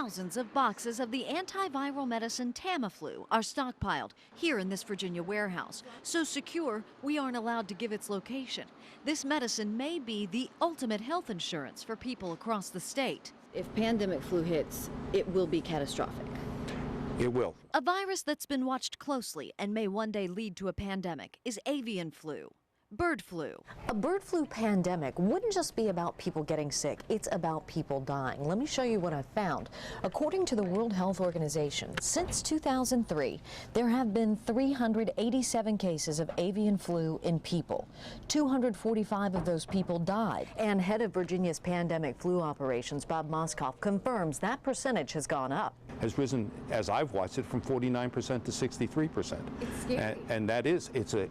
Thousands of boxes of the antiviral medicine Tamiflu are stockpiled here in this Virginia warehouse. So secure, we aren't allowed to give its location. This medicine may be the ultimate health insurance for people across the state. If pandemic flu hits, it will be catastrophic. It will. A virus that's been watched closely and may one day lead to a pandemic is avian flu. Bird flu. A bird flu pandemic wouldn't just be about people getting sick, it's about people dying. Let me show you what I found. According to the World Health Organization, since 2003, there have been 387 cases of avian flu in people. 245 of those people died. And head of Virginia's pandemic flu operations, Bob Moskoff, confirms that percentage has gone up. Has risen, as I've watched it, from 49% to 63%. It's scary. And that is, it's a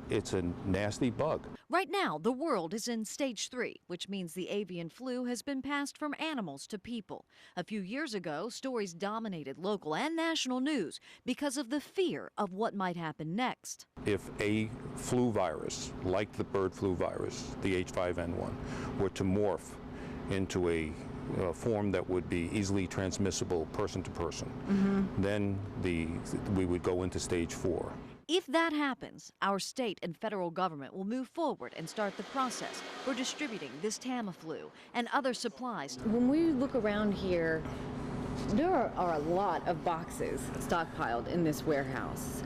nasty bug. Right now, the world is in stage 3, which means the avian flu has been passed from animals to people. A few years ago, stories dominated local and national news because of the fear of what might happen next. If a flu virus, like the bird flu virus, the H5N1, were to morph into a form that would be easily transmissible person to person, then we would go into stage 4. If that happens, our state and federal government will move forward and start the process for distributing this Tamiflu and other supplies. When we look around here, there are a lot of boxes stockpiled in this warehouse.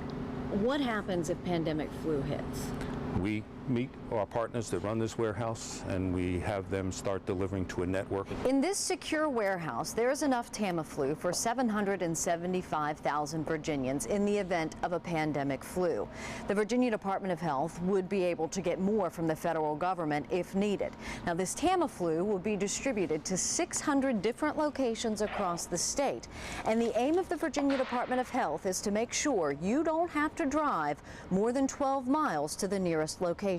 What happens if pandemic flu hits? We meet our partners that run this warehouse, and we have them start delivering to a network. In this secure warehouse, there is enough Tamiflu for 775,000 Virginians in the event of a pandemic flu. The Virginia Department of Health would be able to get more from the federal government if needed. Now, this Tamiflu will be distributed to 600 different locations across the state. And the aim of the Virginia Department of Health is to make sure you don't have to drive more than 12 miles to the nearest location.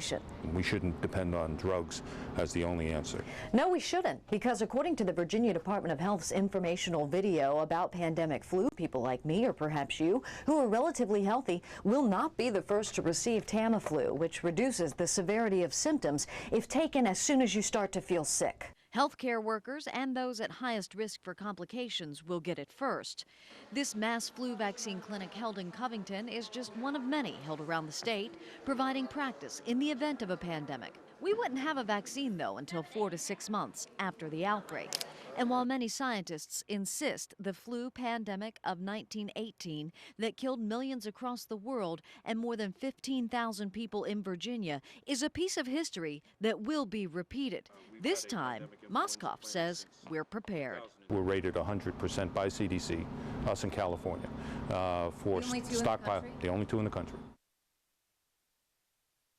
We shouldn't depend on drugs as the only answer. No, we shouldn't, because according to the Virginia Department of Health's informational video about pandemic flu, people like me, or perhaps you, who are relatively healthy, will not be the first to receive Tamiflu, which reduces the severity of symptoms if taken as soon as you start to feel sick. Healthcare workers and those at highest risk for complications will get it first. This mass flu vaccine clinic held in Covington is just one of many held around the state, providing practice in the event of a pandemic. We wouldn't have a vaccine, though, until 4 to 6 months after the outbreak. And while many scientists insist the flu pandemic of 1918 that killed millions across the world and more than 15,000 people in Virginia is a piece of history that will be repeated, this time, Moskoff says we're prepared. We're rated 100% by CDC, us in California, for stockpile. The only 2 in the country.